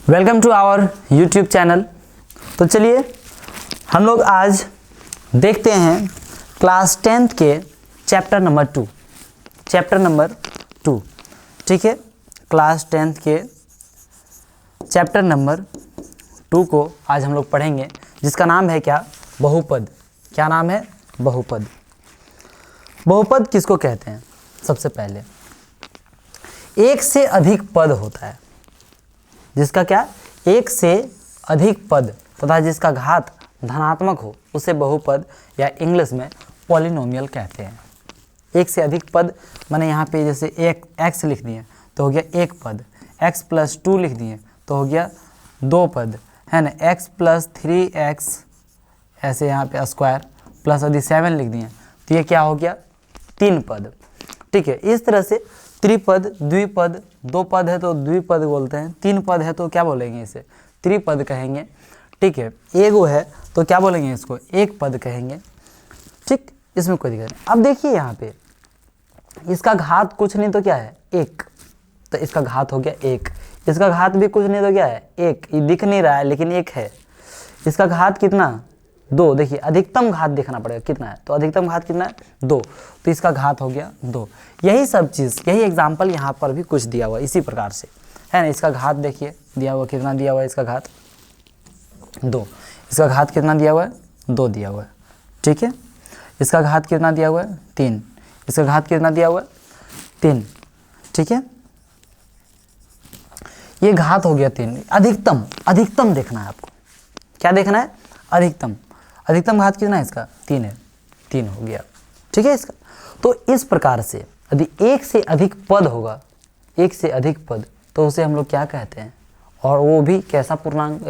Welcome to our YouTube channel. तो चलिए हम लोग आज देखते हैं क्लास 10th के चैप्टर नंबर 2। ठीक है, क्लास 10th के चैप्टर नंबर 2 को आज हम लोग पढ़ेंगे, जिसका नाम है क्या? बहुपद। क्या नाम है? बहुपद। बहुपद किसको कहते हैं? सबसे पहले एक से अधिक पद होता है, जिसका क्या? एक से अधिक पद तथा जिसका घात धनात्मक हो उसे बहुपद या इंग्लिश में पॉलिनोमियल कहते हैं। एक से अधिक पद माने यहाँ पे जैसे एक x लिख दिए तो हो गया एक पद, x + 2 लिख दिए तो हो गया दो पद, है ना। x + 3x ऐसे यहाँ पे स्क्वायर प्लस यदि 7 लिख दिए तो ये क्या हो गया? तीन पद। ठीक है, इस तरह से त्रिपद, द्विपद, दो पद है तो द्विपद बोलते हैं, तीन पद है तो क्या बोलेंगे? इसे त्रिपद कहेंगे। ठीक है, एगो है तो क्या बोलेंगे? इसको एक पद कहेंगे। ठीक, इसमें कोई दिक्कत नहीं। अब देखिए यहाँ पे इसका घात कुछ नहीं तो क्या है? एक। तो इसका घात हो गया एक। इसका घात भी कुछ नहीं तो क्या है? एक। ये दिख नहीं रहा है लेकिन एक है। इसका घात कितना? दो। देखिए अधिकतम घात देखना पड़ेगा कितना है, तो अधिकतम घात कितना है? दो। तो इसका घात हो गया दो। यही सब चीज़, यही एग्जाम्पल यहाँ पर भी कुछ दिया हुआ इसी प्रकार से, है ना। इसका घात देखिए दिया हुआ, कितना दिया हुआ है? इसका घात दो। इसका घात कितना दिया हुआ है? दो दिया हुआ है। ठीक है, इसका घात कितना दिया हुआ है? तीन। इसका घात कितना दिया हुआ है? तीन। ठीक है, ये घात हो गया तीन। अधिकतम देखना है आपको। क्या देखना है? अधिकतम घात कितना है इसका? तीन है। तीन हो गया। ठीक है, इसका तो इस प्रकार से यदि एक से अधिक पद होगा, एक से अधिक पद, तो उसे हम लोग क्या कहते हैं? और वो भी कैसा पूर्णांक,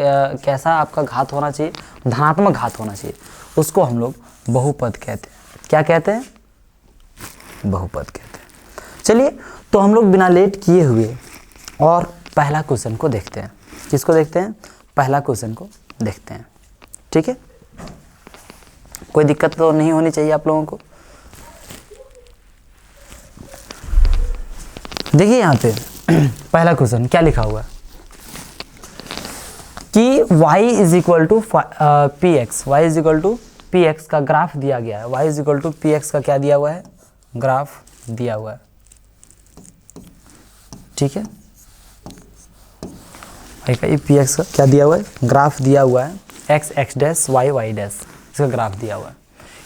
कैसा आपका घात होना चाहिए? धनात्मक घात होना चाहिए। उसको हम लोग बहुपद कहते हैं। क्या कहते हैं? बहुपद कहते हैं। चलिए तो हम लोग बिना लेट किए हुए और पहला क्वेश्चन को देखते हैं। किसको देखते हैं? पहला क्वेश्चन को देखते हैं। ठीक है, कोई दिक्कत तो नहीं होनी चाहिए आप लोगों को। देखिए यहाँ पे पहला क्वेश्चन क्या लिखा हुआ है कि y = px का ग्राफ दिया गया है। y = px का क्या दिया हुआ है? ग्राफ दिया हुआ है। ठीक है, px का क्या दिया हुआ है? ग्राफ दिया हुआ है। x y इसका ग्राफ दिया हुआ है।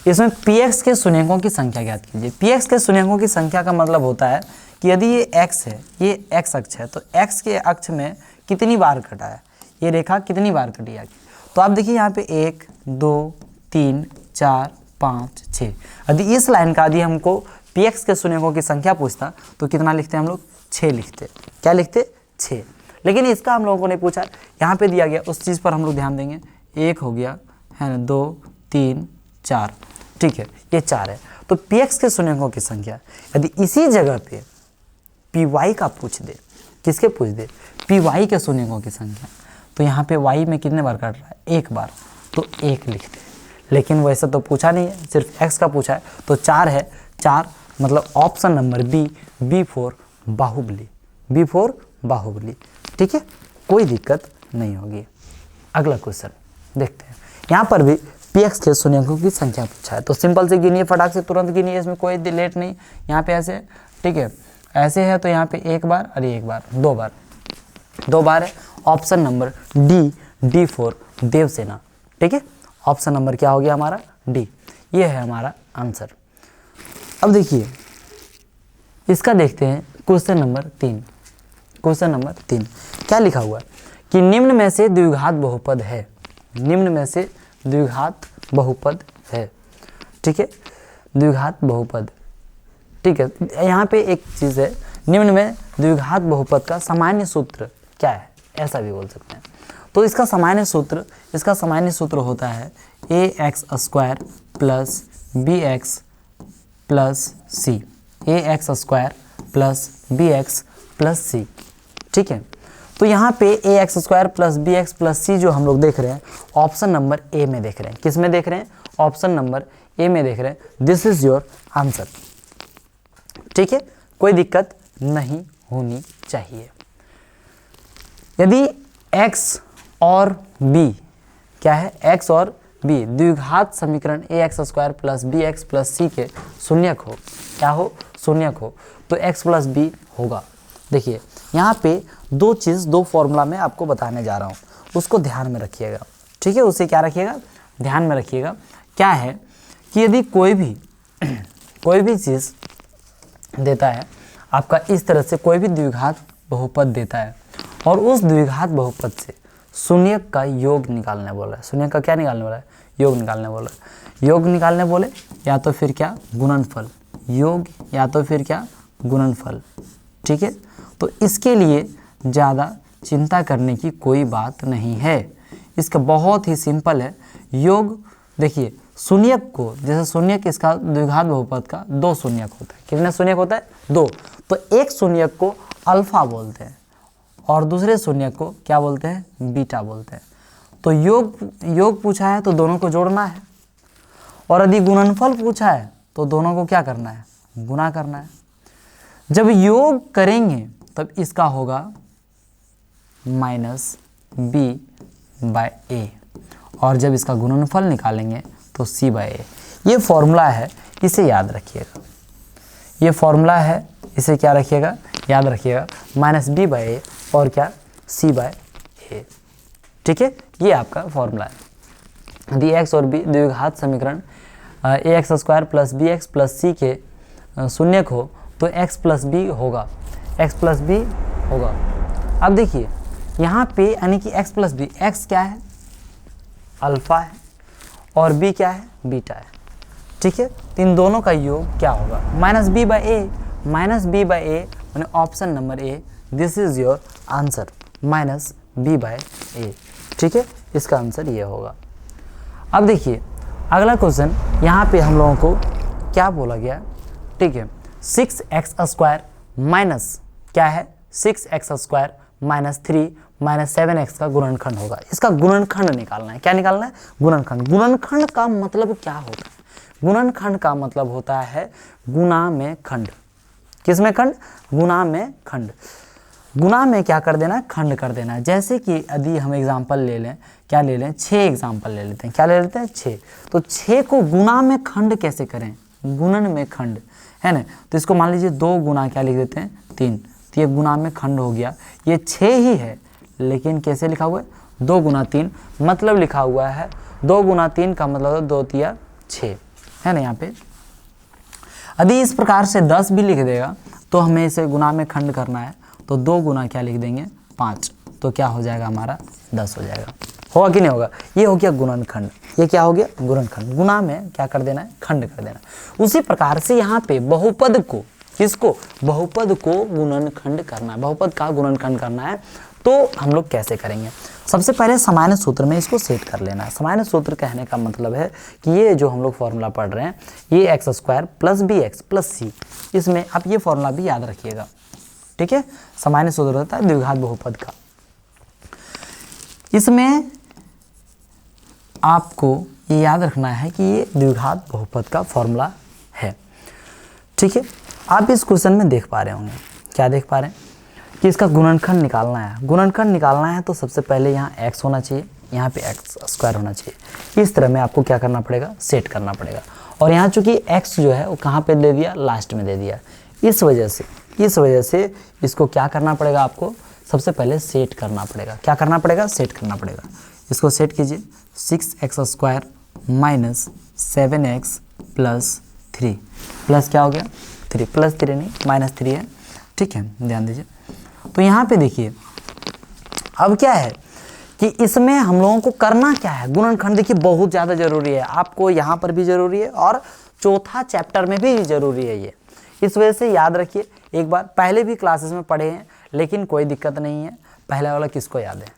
इसमें px के शून्यकों की संख्या ज्ञात कीजिए। px के शून्यकों की संख्या का मतलब होता है कि यदि ये x है, ये x अक्ष है, तो x के अक्ष में कितनी बार कटा है, ये रेखा कितनी बार कटी है। तो आप देखिए यहाँ पे 1 2 3 4 5 6। यदि इस लाइन का यदि हमको px के शून्यकों की संख्या पूछता तो कितना लिखते हैं हम लोग? 6 लिखते। क्या लिखते? 6। लेकिन इसका हम लोगों को नहीं पूछा, यहाँ पे दिया गया, उस चीज़ पर हम लोग ध्यान देंगे। 1 हो गया, है ना, 2 3 4। ठीक है, ये 4 है। तो px के शून्यकों की संख्या यदि इसी जगह पे py का पूछ दे, किसके पूछ दे? py के शून्यकों की संख्या, तो यहाँ पे y में कितने बार कट रहा है? एक बार, तो 1 लिखते। लेकिन वैसे तो पूछा नहीं है, सिर्फ x का पूछा है, तो 4 है। 4 मतलब option number B, B4 Baahubali. B4 Baahubali. ठीक है, कोई दिक्कत नहीं होगी। अगला क्वेश्चन देखते हैं। यहाँ पर भी px के शून्यकों की संख्या पूछा है, तो सिंपल से गिनिए, फटाक से तुरंत गिनिए, इसमें कोई लेट नहीं। यहाँ पे ऐसे, ठीक है, ऐसे है तो यहाँ पे एक बार, अरे एक बार, दो बार है। Option number D, D4 Devasena. ठीक है, ऑप्शन नंबर क्या हो गया हमारा? डी। ये है हमारा आंसर। अब देखिए इसका देखते हैं क्वेश्चन नंबर 3। क्वेश्चन नंबर 3 क्या लिखा हुआ है कि निम्न में से द्विघात बहुपद है। निम्न में से द्विघात बहुपद है। ठीक है, द्विघात बहुपद। ठीक है, यहाँ पे एक चीज़ है, निम्न में द्विघात बहुपद का सामान्य सूत्र क्या है, ऐसा भी बोल सकते हैं। तो इसका सामान्य सूत्र होता है ax² + bx + c। ax² + bx + c। ठीक है, तो यहाँ पे ax² + bx + c जो हम लोग देख रहे हैं, ऑप्शन नंबर ए में देख रहे हैं। किस में देख रहे हैं? ऑप्शन नंबर ए में देख रहे हैं। This is your answer. ठीक है, कोई दिक्कत नहीं होनी चाहिए। यदि एक्स और बी क्या है, एक्स और बी द्विघात समीकरण A x square plus B x plus C के शून्यक हो, क्या हो, शून्यक हो, तो एक्स प्लस बी होगा। देखिए यहाँ पे दो चीज़, दो फॉर्मूला मैं आपको बताने जा रहा हूँ, उसको ध्यान में रखिएगा, ठीक है। उसे क्या रखिएगा, ध्यान में रखिएगा। क्या है कि यदि कोई भी चीज़ देता है आपका, इस तरह से कोई भी द्विघात बहुपद देता है और उस द्विघात बहुपद से शून्यक का योग निकालने बोला है, शून्यक का क्या निकालने बोला है, योग निकालने बोला है। योग निकालने बोले या तो फिर क्या, गुणनफल, योग या तो फिर क्या, गुणनफल, ठीक है। तो इसके लिए ज़्यादा चिंता करने की कोई बात नहीं है, इसका बहुत ही सिंपल है। योग देखिए शून्यक को, जैसे शून्यक इसका द्विघात बहुपद का दो शून्यक होता है, कितने शून्यक होता है, दो, तो एक शून्यक को अल्फा बोलते हैं और दूसरे शून्यक को क्या बोलते हैं, बीटा बोलते हैं। तो योग पूछा है तो दोनों को जोड़ना है, और यदि गुणनफल पूछा है तो दोनों को क्या करना है, गुणा करना है। जब योग करेंगे तब इसका होगा माइनस बी बाय ए, और जब इसका गुणनफल निकालेंगे तो सी बाय ए। ये फॉर्मूला है, इसे याद रखिएगा, ये फॉर्मूला है, इसे क्या रखिएगा, याद रखिएगा, माइनस बी बाय ए और क्या, सी बाय ए, ठीक है। ये आपका फॉर्मूला है। यदि एक्स और बी द्विघात समीकरण A x square plus B x plus C के शून्यक हो तो एक्स प्लस बी होगा, एक्स प्लस बी होगा। अब देखिए यहाँ पे यानी कि एक्स प्लस बी, एक्स क्या है, अल्फा है, और बी क्या है, बीटा है, ठीक है। तो इन दोनों का योग क्या होगा, minus B by A, minus B by A मैंने option number A, this is your answer, minus B by A, ठीक है। इसका आंसर ये होगा। अब देखिए अगला क्वेश्चन, यहाँ पे हम लोगों को क्या बोला गया, ठीक है, 6x स्क्वायर माइनस क्या है, 6x square minus 3 minus 7x का गुणनखंड होगा। इसका गुणनखंड निकालना है, क्या निकालना है, गुणनखंड। गुणनखंड का मतलब क्या होता है, गुणनखंड का मतलब होता है गुणा में खंड। किस में खंड, गुणा में खंड। गुणा में क्या कर देना है, खंड कर देना है। जैसे कि यदि हम एग्जाम्पल ले लें, क्या ले लें, 6 एग्जाम्पल ले लेते हैं, क्या ले लेते हैं, 6। तो 6 को गुणा में खंड कैसे करें, गुणन में खंड, है ना। तो इसको मान लीजिए 2 गुना क्या लिख देते हैं, 3, तो ये गुणा में खंड हो गया। ये 6 ही है लेकिन कैसे लिखा हुआ है, 2 गुना 3, मतलब लिखा हुआ है 2 गुना 3 का मतलब 2 तिया 6, है ना। यहाँ पे यदि इस प्रकार से 10 भी लिख देगा तो हमें इसे गुणा में खंड करना है, तो 2 गुना क्या लिख देंगे, 5, तो क्या हो जाएगा हमारा 10 हो जाएगा। होगा कि नहीं होगा, ये हो गया गुणनखंड। ये क्या हो गया, गुणनखंड। गुणा में क्या कर देना है, खंड कर देना। उसी प्रकार से यहाँ पे बहुपद को, किसको, बहुपद को गुणनखंड करना है, बहुपद का गुणनखंड करना है। तो हम लोग कैसे करेंगे, सबसे पहले सामान्य सूत्र में इसको सेट कर लेना है। सामान्य सूत्र कहने का मतलब है कि ये जो हम लोग फॉर्मूला पढ़ रहे हैं, ये x square plus B x plus C, इसमें आप ये फॉर्मूला भी याद रखिएगा, ठीक है। सामान्य सूत्र होता है द्विघात बहुपद का। इसमें आपको ये याद रखना है कि ये द्विघात बहुपद का फॉर्मूला है, ठीक है। आप इस क्वेश्चन में देख पा रहे होंगे, क्या देख पा रहे हैं कि इसका गुणनखंड निकालना है। गुणनखंड निकालना है तो सबसे पहले यहाँ x होना चाहिए, यहाँ पे एक्स स्क्वायर होना चाहिए। इस तरह में आपको क्या करना पड़ेगा, सेट करना पड़ेगा। और यहाँ चूंकि x जो है वो कहाँ पे दे दिया, लास्ट में दे दिया। इस वजह से इसको क्या करना पड़ेगा, आपको सबसे पहले सेट करना पड़ेगा। क्या करना पड़ेगा, सेट करना पड़ेगा। इसको सेट कीजिए, 6x square minus 7x plus 3 plus क्या हो गया 3, प्लस 3 नहीं माइनस 3 है, ठीक है, ध्यान दीजिए। तो यहाँ पे देखिए अब क्या है कि इसमें हम लोगों को करना क्या है, गुणनखंड देखिए बहुत ज़्यादा ज़रूरी है, आपको यहाँ पर भी ज़रूरी है और चौथा चैप्टर में भी ज़रूरी है ये। इस वजह से याद रखिए, एक बार पहले भी क्लासेस में पढ़े हैं लेकिन कोई दिक्कत नहीं है। पहले वाला किसको याद है,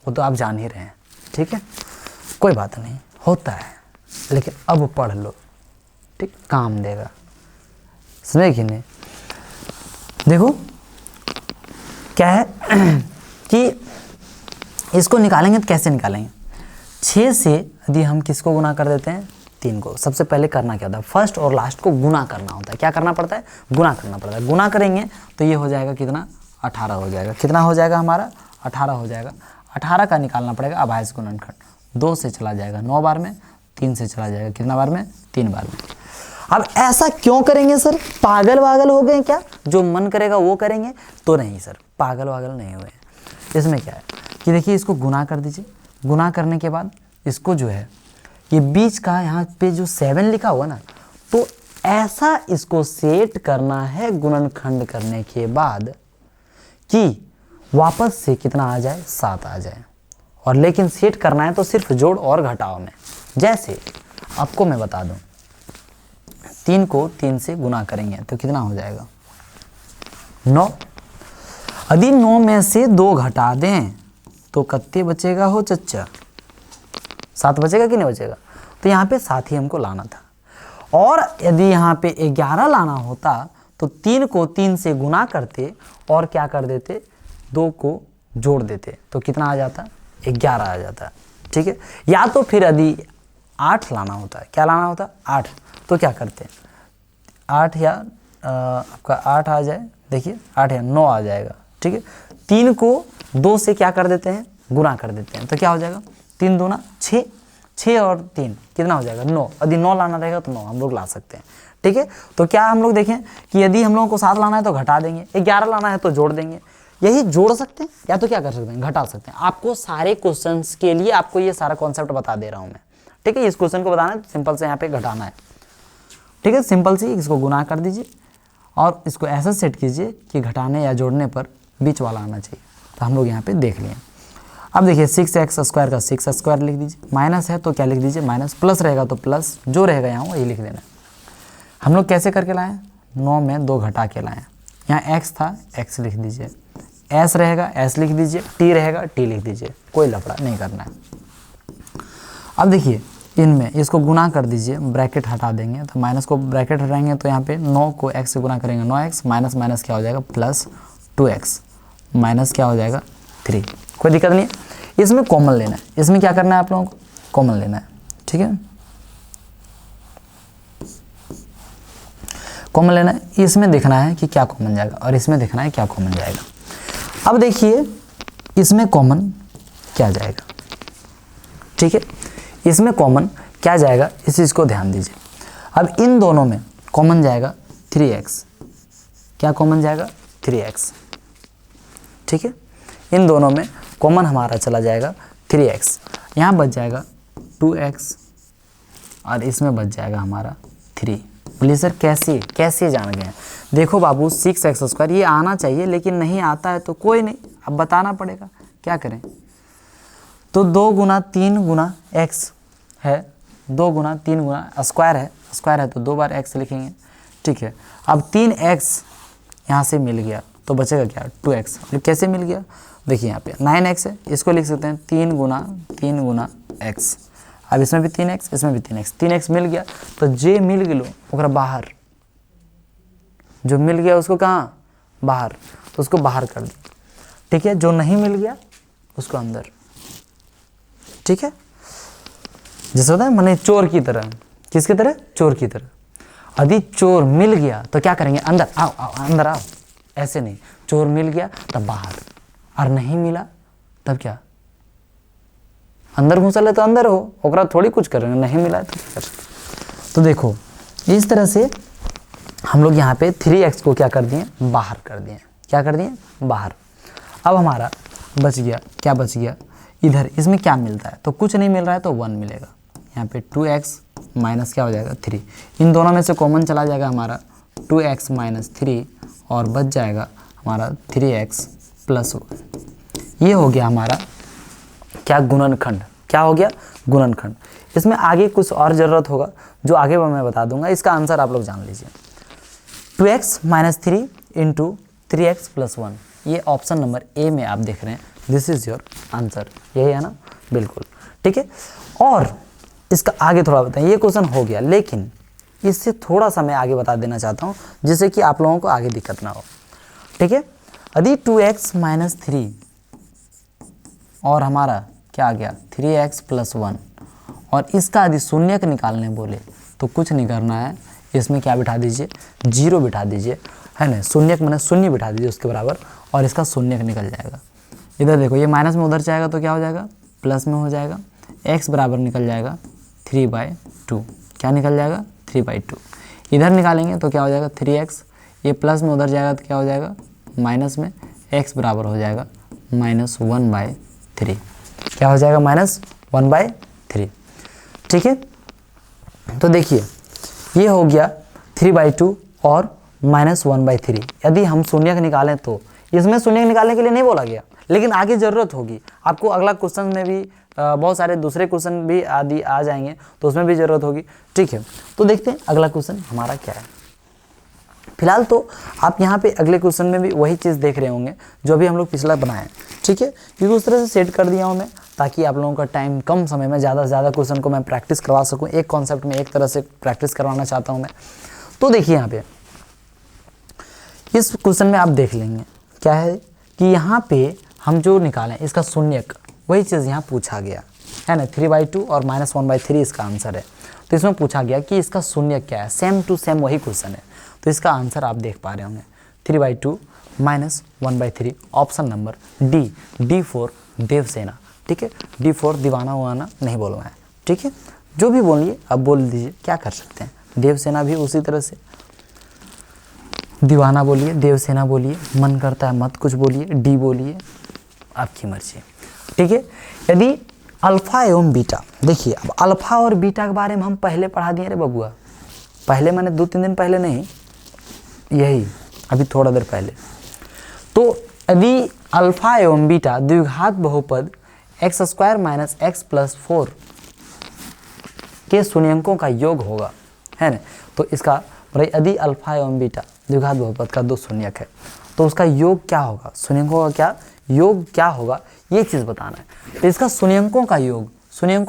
वो तो आप जान ही रहे हैं, ठीक है, कोई बात नहीं, होता है, लेकिन अब पढ़ लो, ठीक, काम देगा, समझे कि नहीं। देखो क्या है कि इसको निकालेंगे तो कैसे निकालेंगे, 6 से यदि हम किसको गुना कर देते हैं, 3 को। सबसे पहले करना क्या होता है, फर्स्ट और लास्ट को गुना करना होता है। क्या करना पड़ता है, गुना करना पड़ता है। गुना करेंगे तो ये हो जाएगा कितना, 18 हो जाएगा। कितना हो जाएगा हमारा, 18 हो जाएगा। 18 का निकालना पड़ेगा अभाज्य गुणनखंड। 2 से चला जाएगा 9 बार में, 3 से चला जाएगा कितना बार में, 3 बार में। अब ऐसा क्यों करेंगे सर, पागल वागल हो गए क्या, जो मन करेगा वो करेंगे? तो नहीं सर, पागल वागल नहीं हुए। इसमें क्या है कि देखिए इसको गुना कर दीजिए, गुना करने के बाद इसको जो है ये बीच का यहाँ पे जो 7 लिखा हुआ ना, तो ऐसा इसको सेट करना है गुणनखंड करने के बाद कि वापस से कितना आ जाए, 7 आ जाए। और लेकिन सेट करना है तो सिर्फ जोड़ और घटाव में। जैसे आपको मैं बता दूं, 3 को 3 से गुना करेंगे तो कितना हो जाएगा, 9। यदि 9 में से 2 घटा दें तो कितने बचेगा हो चच्चा, 7 बचेगा कि नहीं बचेगा? तो यहाँ पे 7 ही हमको लाना था। और यदि यहाँ पे 11 लाना होता तो 3 को 3 से गुना करते और क्या कर देते, 2 को जोड़ देते तो कितना आ जाता, 11 आ जाता। ठीक है, या तो फिर यदि 8 लाना होता, क्या लाना होता, 8, तो क्या करते, 8 या आपका 8 आ जाए, देखिए 8 या 9 आ जाएगा। ठीक है, 3 को 2 से क्या कर देते हैं, गुना कर देते हैं तो क्या हो जाएगा, 3 दूना 6, 6 और 3 कितना हो जाएगा, 9। यदि 9 लाना रहेगा तो 9 हम लोग ला सकते हैं। ठीक है, तो क्या हम लोग देखें कि यदि हम लोगों को 7 लाना है तो घटा देंगे, 11 लाना है तो जोड़ देंगे। यही जोड़ सकते हैं या तो क्या कर सकते हैं, घटा सकते हैं। आपको सारे क्वेश्चंस के लिए आपको ये सारा कॉन्सेप्ट बता दे रहा हूँ मैं। ठीक है, इस क्वेश्चन को बताना है तो सिंपल से यहाँ पे घटाना है। ठीक है, सिंपल सी इसको गुना कर दीजिए और इसको ऐसा सेट कीजिए कि घटाने या जोड़ने पर बीच वाला आना चाहिए। तो हम लोग यहाँ पे देख लिए। अब देखिए 6x स्क्वायर का 6 स्क्वायर लिख दीजिए, माइनस है तो क्या लिख दीजिए माइनस, प्लस रहेगा तो प्लस, जो रहेगा यहाँ वही लिख देना। हम लोग कैसे करके लाएँ, 9 में 2 घटा के लाएँ। यहाँ x था, x लिख दीजिए, s रहेगा s लिख दीजिए, t रहेगा t लिख दीजिए, कोई लफड़ा नहीं करना है। अब देखिए इनमें इसको गुना कर दीजिए, ब्रैकेट हटा देंगे तो माइनस को ब्रैकेट हटाएंगे तो यहाँ पे 9 को x से गुना करेंगे 9x, माइनस माइनस क्या हो जाएगा प्लस 2x, माइनस क्या हो जाएगा 3। कोई दिक्कत नहीं है। इसमें कॉमन लेना है, इसमें क्या करना है आप लोगों को, कॉमन लेना है। ठीक है, कॉमन लेना है, इसमें देखना है कि क्या कॉमन जाएगा और इसमें देखना है क्या कॉमन जाएगा। अब देखिए इसमें कॉमन क्या जाएगा, ठीक है, इसमें कॉमन क्या जाएगा, इस चीज़ को ध्यान दीजिए। अब इन दोनों में कॉमन जाएगा 3x, क्या कॉमन जाएगा 3x। ठीक है, इन दोनों में कॉमन हमारा चला जाएगा 3x, यहाँ बच जाएगा 2x और इसमें बच जाएगा हमारा 3। बोलिए सर कैसे कैसे जान गए? देखो बाबू 6x स्क्वायर ये आना चाहिए लेकिन नहीं आता है तो कोई नहीं, अब बताना पड़ेगा, क्या करें। तो 2 गुना 3 गुना x है, 2 गुना 3 गुना स्क्वायर है तो 2 बार x लिखेंगे। ठीक है, अब 3x यहाँ से मिल गया तो बचेगा क्या 2x। कैसे मिल गया, देखिए यहाँ पे 9x है, इसको लिख सकते हैं 3 गुना x। अब इसमें भी 3x, इसमें भी 3x, 3x मिल गया तो जे मिल गलो ओकरा बाहर, जो मिल गया उसको कहाँ बाहर, तो उसको बाहर कर दो। ठीक है, जो नहीं मिल गया उसको अंदर। ठीक है, जैसे होता है मैंने चोर की तरह, किसकी तरह, चोर की तरह। यदि चोर मिल गया तो क्या करेंगे, अंदर आओ, आओ अंदर आओ, ऐसे नहीं, चोर मिल गया तब बाहर, और नहीं मिला तब क्या, अंदर घुसल है तो अंदर हो, ओकरा थोड़ी कुछ करेंगे, नहीं मिला तो क्या कर। तो देखो इस तरह से हम लोग यहाँ पे 3x को क्या कर दिए, बाहर कर दिए। क्या कर दिए, बाहर। अब हमारा बच गया, क्या बच गया, इधर इसमें क्या मिलता है, तो कुछ नहीं मिल रहा है तो 1 मिलेगा। यहाँ पे 2x माइनस क्या हो जाएगा 3, इन दोनों में से कॉमन चला जाएगा हमारा 2x माइनस 3 और बच जाएगा हमारा 3x प्लस 1। ये हो गया हमारा क्या, गुणनखंड। क्या हो गया, गुणनखंड। इसमें आगे कुछ और ज़रूरत होगा जो आगे मैं बता दूंगा, इसका आंसर आप लोग जान लीजिए। 2x minus 3 into 3x plus 1, ये ऑप्शन नंबर ए में आप देख रहे हैं, दिस इज़ योर आंसर, यही है ना, बिल्कुल ठीक है। और इसका आगे थोड़ा बताएं, ये क्वेश्चन हो गया लेकिन इससे थोड़ा सा मैं आगे बता देना चाहता हूँ जिससे कि आप लोगों को आगे दिक्कत ना हो। ठीक है, यदि 2x माइनस 3 और हमारा क्या आ गया 3x प्लस 1 और इसका यदि शून्यक निकालने बोले तो कुछ नहीं करना है, इसमें क्या बिठा दीजिए, 0 बिठा दीजिए, है ना, शून्यक मैंने शून्य बिठा दीजिए उसके बराबर और इसका शून्यक निकल जाएगा। इधर देखो ये माइनस में उधर जाएगा तो क्या हो जाएगा, प्लस में हो जाएगा। x बराबर निकल जाएगा 3/2, क्या निकल जाएगा 3/2। इधर निकालेंगे तो क्या हो जाएगा 3x, ये प्लस में उधर जाएगा तो क्या हो जाएगा माइनस में, x बराबर हो जाएगा -1/3, क्या हो जाएगा -1/3। ठीक है, तो देखिए ये हो गया 3/2 और -1/3। यदि हम शून्यक निकालें तो इसमें शून्यक निकालने के लिए नहीं बोला गया, लेकिन आगे ज़रूरत होगी आपको, अगला क्वेश्चन में भी बहुत सारे दूसरे क्वेश्चन भी आदि आ जाएंगे तो उसमें भी ज़रूरत होगी। ठीक है, तो देखते हैं अगला क्वेश्चन हमारा क्या है। फिलहाल तो आप यहाँ पे अगले क्वेश्चन में भी वही चीज़ देख रहे होंगे जो भी हम लोग पिछला बनाए। ठीक है, क्योंकि उस तरह से सेट कर दिया हूँ मैं ताकि आप लोगों का टाइम कम समय में ज़्यादा से ज़्यादा क्वेश्चन को मैं प्रैक्टिस करवा सकूँ। एक कॉन्सेप्ट में एक तरह से प्रैक्टिस करवाना चाहता हूँ मैं। तो देखिए यहाँ पे इस क्वेश्चन में आप देख लेंगे क्या है कि यहाँ पे हम जो निकालें इसका शून्यक, वही चीज़ यहाँ पूछा गया है ना। 3/2 और -1/3 इसका आंसर है। तो इसमें पूछा गया कि इसका शून्यक क्या है, सेम टू सेम वही क्वेश्चन है। तो इसका आंसर आप देख पा रहे होंगे 3/2 -1/3, option number D, D4 Devasena. ठीक है, D4 दीवाना वाना नहीं बोलना है। ठीक है, जो भी बोलिए अब बोल दीजिए, क्या कर सकते हैं। देवसेना भी उसी तरह से, दीवाना बोलिए, देवसेना बोलिए, मन करता है मत कुछ बोलिए, डी बोलिए, आपकी मर्जी। ठीक है, यदि अल्फ़ा एवं बीटा, देखिए अब अल्फ़ा और बीटा के बारे में हम पहले पढ़ा दिए रे बबुआ, पहले मैंने 2-3 दिन पहले नहीं, यही अभी थोड़ा देर पहले। तो यदि अल्फ़ा एवं बीटा द्विघात बहुपद x² - x + 4 के शून्यंकों का योग होगा, है ना। तो इसका यदि अल्फ़ा एवं बीटा द्विघात बहुपद का 2 शून्यक है तो उसका योग क्या होगा, शून्यंकों का क्या योग क्या होगा, ये चीज़ बताना है। तो इसका शून्यंकों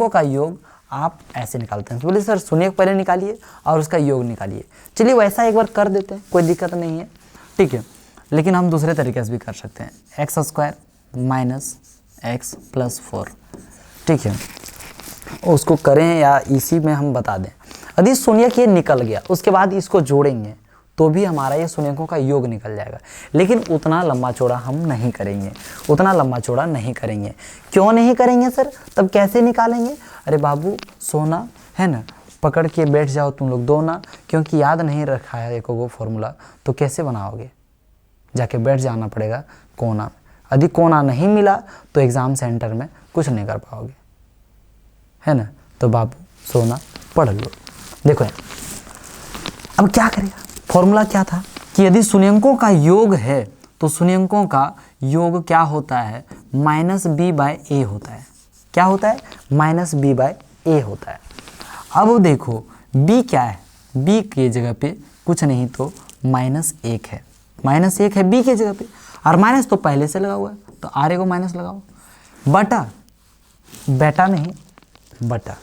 का योग आप ऐसे निकालते हैं। तो बोले सर शून्यक पहले निकालिए और उसका योग निकालिए। चलिए वैसा एक बार कर देते हैं, कोई दिक्कत नहीं है। ठीक है, लेकिन हम दूसरे तरीके से भी कर सकते हैं, x² - x + 4। ठीक है, उसको करें या इसी में हम बता दें। यदि शून्यक ये निकल गया उसके बाद इसको जोड़ेंगे तो भी हमारा ये शून्यकों का योग निकल जाएगा, लेकिन उतना लंबा चौड़ा हम नहीं करेंगे, उतना लंबा चौड़ा नहीं करेंगे। क्यों नहीं करेंगे सर, तब कैसे निकालेंगे। अरे बाबू सोना है ना, पकड़ के बैठ जाओ तुम लोग दो ना, क्योंकि याद नहीं रखा है एक वो फॉर्मूला, तो कैसे बनाओगे, जाके बैठ जाना पड़ेगा कोना में। यदि कोना नहीं मिला तो एग्ज़ाम सेंटर में कुछ नहीं कर पाओगे, है ना। तो बाबू सोना पढ़ लो। देखो अब क्या करेगा, फॉर्मूला क्या था कि यदि शून्यंकों का योग है तो शून्यंकों का योग क्या होता है, -b/a होता है। क्या होता है, -b/a होता है। अब देखो b क्या है, b की जगह पे कुछ नहीं तो -1 है, -1 है b की जगह पे, और माइनस तो पहले से लगा हुआ है तो आर को माइनस लगाओ, बटा, बेटा नहीं बटा,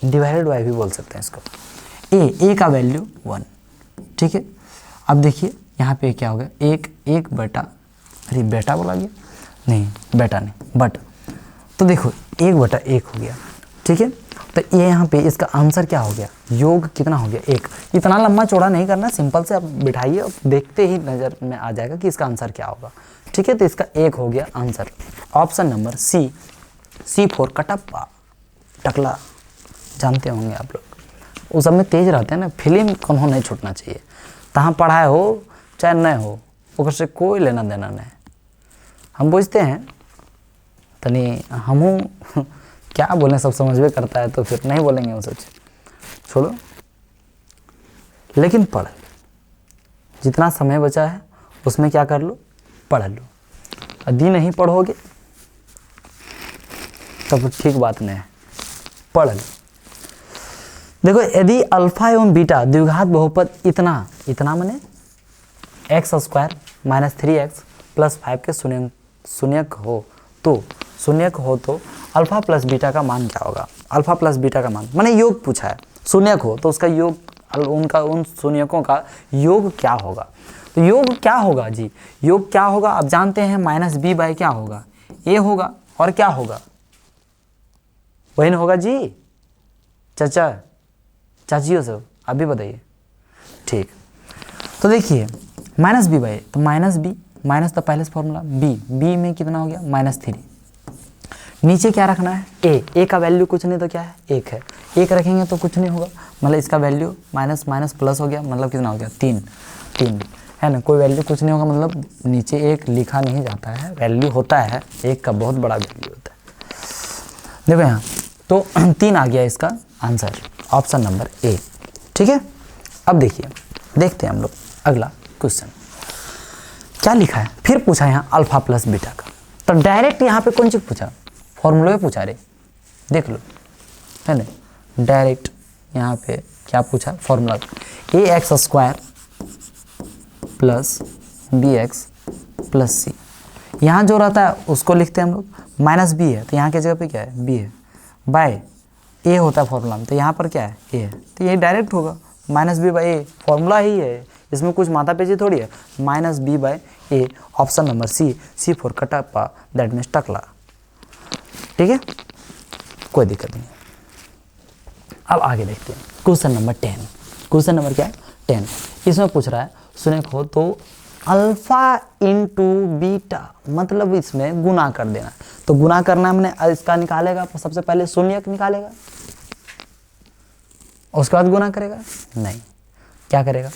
डिवाइडेड बाय भी बोल सकते हैं इसको। a का वैल्यू 1। ठीक है, अब देखिए यहाँ पे क्या हो गया, 1 बटा, अरे बेटा बोला गया नहीं, बेटा नहीं बट, तो देखो 1/1 हो गया। ठीक है, तो ये यहाँ पे इसका आंसर क्या हो गया, योग कितना हो गया 1। इतना लंबा चौड़ा नहीं करना, सिंपल से आप बिठाइए और देखते ही नज़र में आ जाएगा कि इसका आंसर क्या होगा। ठीक है, तो इसका 1 हो गया answer, option number C, C4 Kattappa टकला, जानते होंगे आप लोग, उस सब में तेज रहते हैं ना, फिल्म कौन नहीं छूटना चाहिए, तहाँ पढ़ाए हो चाहे न हो, ओकर से कोई लेना देना नहीं। हम बुझते हैं तनी, हमहूँ क्या बोलें, सब समझ में करता है तो फिर नहीं बोलेंगे वो सब छोड़ो, लेकिन पढ़, जितना समय बचा है उसमें क्या कर लो, पढ़ लो। यदि नहीं पढ़ोगे तब ठीक बात नहीं है, पढ़ लो। देखो यदि अल्फा एवं बीटा द्विघात बहुपद इतना माने x² - 3x + 5 के शून्यक हो तो अल्फा प्लस बीटा का मान क्या होगा। अल्फा प्लस बीटा का मान माने योग पूछा है, शून्यक हो तो उसका योग, उन शून्यकों का योग क्या होगा। तो योग क्या होगा जी, योग क्या होगा आप जानते हैं, -b/ क्या होगा, a होगा, और क्या होगा, वही ना होगा जी, चाचा चाचियों सब आप भी बताइए। ठीक, तो देखिए -b/, तो -b माइनस था पहले से फॉर्मूला, बी में कितना हो गया -3। नीचे क्या रखना है, ए का वैल्यू कुछ नहीं तो क्या है 1 है, 1 रखेंगे तो कुछ नहीं होगा, मतलब इसका वैल्यू माइनस माइनस प्लस हो गया, मतलब कितना हो गया 3 है ना, कोई वैल्यू कुछ नहीं होगा, मतलब नीचे 1 लिखा नहीं जाता है, वैल्यू होता है 1 का बहुत बड़ा वैल्यू होता है। देखो यहाँ तो 3 आ गया इसका आंसर, ऑप्शन नंबर ए। ठीक है, अब देखिए, देखते हैं हम लोग अगला क्वेश्चन क्या लिखा है। फिर पूछा यहाँ अल्फा प्लस बीटा का, तो डायरेक्ट यहाँ पे कौन चीज़ पूछा, फॉर्मूले में पूछा रे, देख लो है ना, डायरेक्ट यहाँ पे क्या पूछा, formula ax² plus bx plus c, यहाँ जो रहता है उसको लिखते हैं हम लोग, -b है तो यहाँ की जगह पे क्या है b है, बाय a होता है फॉर्मूला में, तो यहाँ पर क्या है a है, तो यही डायरेक्ट होगा, -b/a फॉर्मूला ही है, इसमें कुछ माथापेची थोड़ी है, -b/a, option number C for Kattappa, that means टकला। ठीक है, कोई दिक्कत नहीं। अब आगे देखते हैं क्वेश्चन नंबर 10। क्वेश्चन नंबर क्या है 10, इसमें पूछ रहा है सुने को, तो अल्फा इंटू बीटा, मतलब इसमें गुना कर देना, तो गुना करना हमने इसका निकालेगा, सबसे पहले शून्यक निकालेगा, उसके बाद गुना करेगा, नहीं क्या करेगा,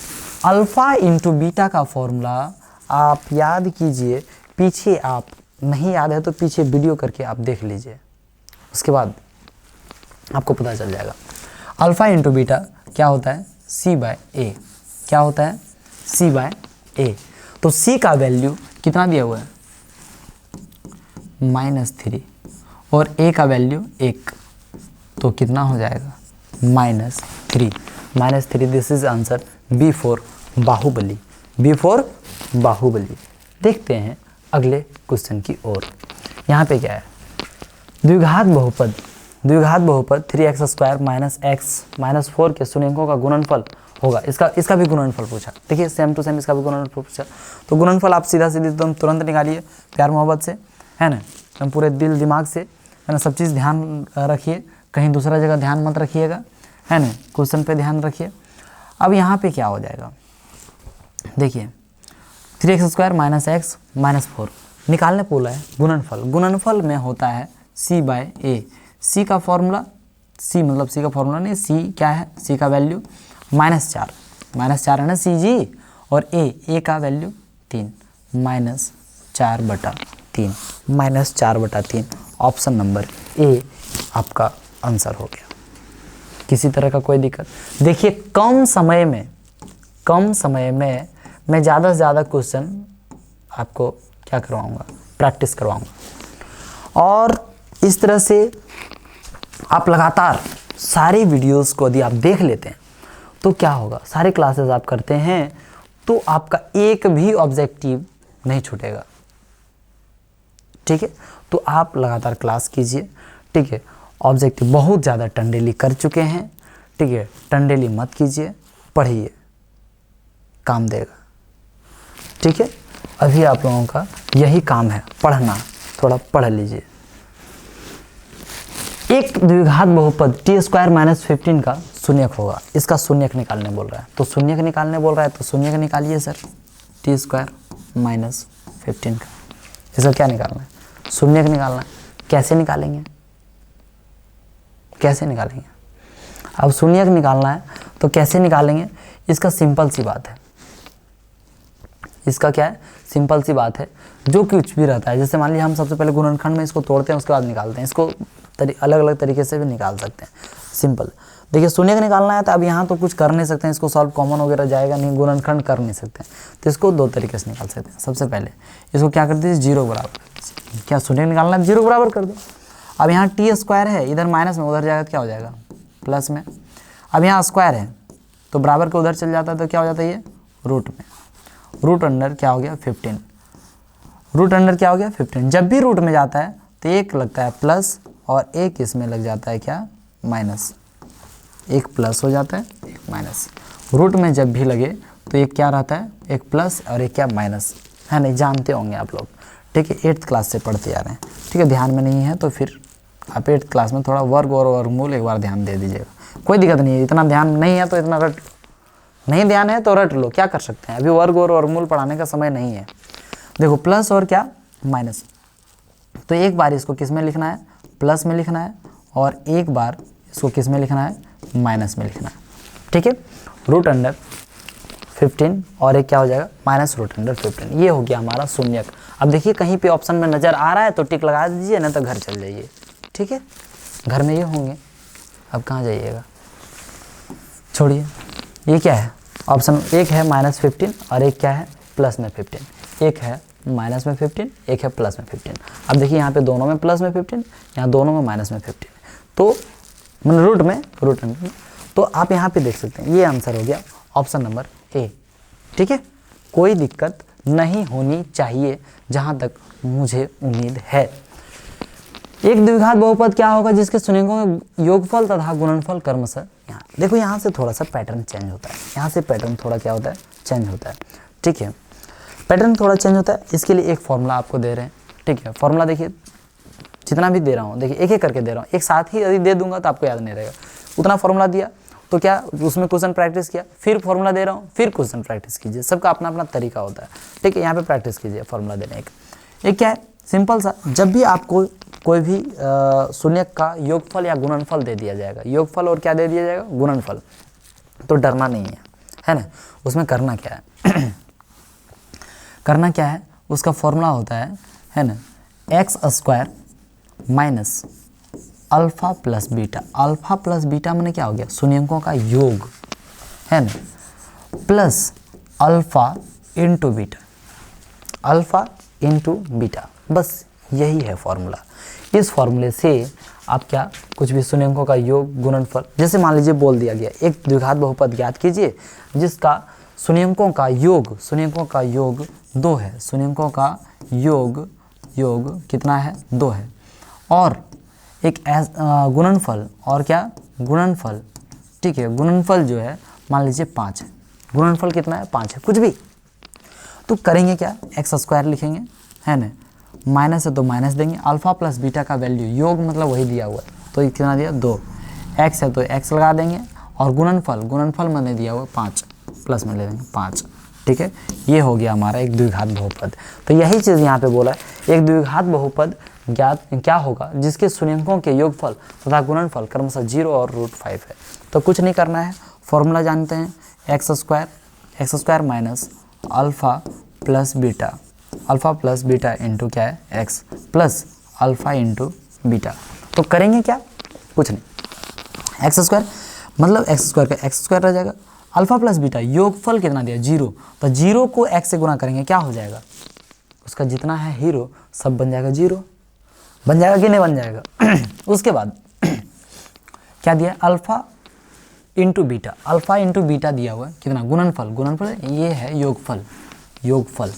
अल्फा इंटू बीटा का फॉर्मूला आप याद कीजिए, पीछे आप नहीं याद है तो पीछे वीडियो करके आप देख लीजिए, उसके बाद आपको पता चल जाएगा। अल्फा इंटू बीटा क्या होता है c/a, क्या होता है c/a, तो c का वैल्यू कितना दिया हुआ है -3 और a का वैल्यू 1, तो कितना हो जाएगा -3, this is answer B for Baahubali, B for Baahubali. देखते हैं अगले क्वेश्चन की ओर। यहाँ पे क्या है, द्विघात बहुपद 3x² - x - 4 के शून्यकों का गुणनफल होगा, इसका भी गुणनफल पूछा। देखिए सेम टू सेम इसका भी गुणनफल पूछा, तो गुणनफल आप सीधा एकदम तुरंत निकालिए प्यार मोहब्बत से, है ना, एकदम पूरे दिल दिमाग से, है ना, सब चीज़ ध्यान रखिए, कहीं दूसरा जगह ध्यान मत रखिएगा, है ना, क्वेश्चन पे ध्यान रखिए। अब यहाँ पे क्या हो जाएगा, देखिए 3x² - x - 4 निकालने बोला है, गुणनफल में होता है c/a, c का फॉर्मूला, c मतलब c का फॉर्मूला नहीं, c क्या है, c का वैल्यू -4 है ना c जी, और a का वैल्यू 3, -4/3, ऑप्शन नंबर ए आपका आंसर हो गया। किसी तरह का कोई दिक्कत, देखिए कम समय में मैं ज़्यादा से ज़्यादा क्वेश्चन आपको क्या करवाऊँगा, प्रैक्टिस करवाऊँगा, और इस तरह से आप लगातार सारी वीडियोस को यदि आप देख लेते हैं तो क्या होगा, सारे क्लासेस आप करते हैं तो आपका एक भी ऑब्जेक्टिव नहीं छूटेगा। ठीक है, तो आप लगातार क्लास कीजिए। ठीक है, ऑब्जेक्टिव बहुत ज़्यादा टंडेली कर चुके हैं, ठीक है, टंडेली मत कीजिए, पढ़िए, काम देगा। ठीक है, अभी आप लोगों का यही काम है, पढ़ना, थोड़ा पढ़ लीजिए। एक द्विघात बहुपद t² - 15 का शून्यक होगा, इसका शून्यक निकालने बोल रहा है, तो शून्यक निकालने बोल रहा है तो शून्यक निकालिए सर, t² - 15 का, इसका क्या निकालना है, शून्यक निकालना है। कैसे निकालेंगे, अब शून्यक निकालना है तो कैसे निकालेंगे, इसका सिंपल सी बात है, इसका क्या है, सिंपल सी बात है, जो कुछ भी रहता है, जैसे मान लीजिए हम सबसे पहले गुणनखंड में इसको तोड़ते हैं, उसके बाद निकालते हैं, इसको अलग अलग तरीके से भी निकाल सकते हैं, सिंपल। देखिए शून्यक निकालना है तो अब यहाँ तो कुछ कर नहीं सकते हैं, इसको सॉल्व कॉमन वगैरह जाएगा नहीं, गुणनखंड कर नहीं सकते हैं, तो इसको दो तरीके से निकाल सकते हैं। सबसे पहले इसको क्या कर दीजिए, 0 बराबर, क्या शून्यक निकालना है 0 बराबर कर दो। अब यहाँ t² है, इधर माइनस में, उधर जाएगा तो क्या हो जाएगा प्लस में। अब यहाँ स्क्वायर है तो बराबर के उधर चल जाता है तो क्या हो जाता है ये रूट में, रूट अंडर क्या हो गया 15, रूट अंडर क्या हो गया 15। जब भी रूट में जाता है तो एक लगता है प्लस और एक इसमें लग जाता है क्या माइनस, एक प्लस हो जाता है एक माइनस। रूट में जब भी लगे तो एक क्या रहता है, एक प्लस और एक क्या माइनस, है नहीं, जानते होंगे आप लोग। ठीक है, 8th क्लास से पढ़ते आ रहे हैं। ठीक है, ध्यान में नहीं है तो फिर आप 8th क्लास में थोड़ा वर्ग और वर्गमूल एक बार ध्यान दे दीजिएगा, कोई दिक्कत नहीं है। इतना ध्यान नहीं है तो इतना रट, नहीं ध्यान है तो रट लो, क्या कर सकते हैं, अभी वर्ग और वर्गमूल पढ़ाने का समय नहीं है। देखो प्लस और क्या माइनस, तो एक बार इसको किस में लिखना है, प्लस में लिखना है, और एक बार इसको किस में लिखना है, माइनस में लिखना है। ठीक है, रूट अंडर 15 और एक क्या हो जाएगा, माइनस रूट अंडर 15। ये हो गया हमारा शून्यक। अब देखिए कहीं पे ऑप्शन में नज़र आ रहा है तो टिक लगा दीजिए, ना तो घर चल जाइए। ठीक है, घर में ये होंगे, अब कहाँ जाइएगा, छोड़िए। ये क्या है, ऑप्शन एक है -15 और एक क्या है, प्लस में 15। एक है माइनस में 15, एक है प्लस में 15। अब देखिए यहाँ पे दोनों में प्लस में 15, यहाँ दोनों में माइनस में 15, तो मतलब रूट में, तो आप यहाँ पे देख सकते हैं ये आंसर हो गया ऑप्शन नंबर ए। ठीक है, कोई दिक्कत नहीं होनी चाहिए जहाँ तक मुझे उम्मीद है। एक द्विघात बहुपद क्या होगा जिसके शून्यकों का योगफल तथा गुणनफल क्रमशः, यहाँ देखो यहाँ से थोड़ा सा पैटर्न चेंज होता है, यहाँ से पैटर्न थोड़ा क्या होता है, चेंज होता है। ठीक है, पैटर्न थोड़ा चेंज होता है, इसके लिए एक फॉर्मूला आपको दे रहे हैं। ठीक है, फॉर्मूला देखिए जितना भी दे रहा हूँ, देखिए एक एक करके दे रहा हूँ, एक साथ ही यदि दे दूंगा तो आपको याद नहीं रहेगा। उतना फॉर्मूला दिया तो क्या उसमें क्वेश्चन प्रैक्टिस किया, फिर फॉर्मूला दे रहा हूँ, फिर क्वेश्चन प्रैक्टिस कीजिए, सबका अपना अपना तरीका होता है। ठीक है, यहाँ पे प्रैक्टिस कीजिए फॉर्मूला देने एक क्या है, सिंपल सा, जब भी आपको कोई भी शून्यक का योगफल या गुणनफल दे दिया जाएगा, योगफल और क्या दे दिया जाएगा, गुणनफल, तो डरना नहीं है ना। उसमें करना क्या है करना क्या है, उसका फॉर्मूला होता है ना, x² minus alpha plus beta. Alpha plus beta मैंने क्या हो गया, शून्यकों का योग, है ना, plus alpha into beta, alpha into beta, बस यही है फॉर्मूला। इस फॉर्मूले से आप क्या कुछ भी शून्यकों का योग गुणनफल, जैसे मान लीजिए बोल दिया गया एक द्विघात बहुपद ज्ञात कीजिए जिसका शून्यकों का योग 2 है, शून्यकों का योग कितना है, 2 है, और एक गुणनफल, और क्या गुणनफल, ठीक है, गुणनफल जो है मान लीजिए 5 है, गुणनफल कितना है, 5 है, कुछ भी, तो करेंगे क्या, x² लिखेंगे, है ना, माइनस है तो माइनस देंगे, अल्फा प्लस बीटा का वैल्यू, योग मतलब वही दिया हुआ है, तो ये कितना दिया, 2, x है तो x लगा देंगे, और गुणनफल मैंने दिया हुआ 5, प्लस में ले देंगे 5। ठीक है, ये हो गया हमारा एक द्विघात बहुपद। तो यही चीज़ यहाँ पे बोला है, एक द्विघात बहुपद ज्ञात क्या होगा जिसके शून्यकों के योगफल तथा गुणनफल क्रमशः 0 और √5 है। तो कुछ नहीं करना है, फॉर्मूला जानते हैं, x² minus alpha plus beta into क्या है, x plus alpha into beta. तो करेंगे क्या, कुछ नहीं, x² मतलब x² का x² रह जाएगा, अल्फ़ा प्लस बीटा योगफल कितना दिया, 0, तो 0 को x से गुना करेंगे, क्या हो जाएगा, उसका जितना है हीरो सब बन जाएगा 0, बन जाएगा कि नहीं बन जाएगा। उसके बाद क्या दिया, अल्फ़ा इंटू बीटा दिया हुआ है, कितना, गुणनफल ये है योगफल,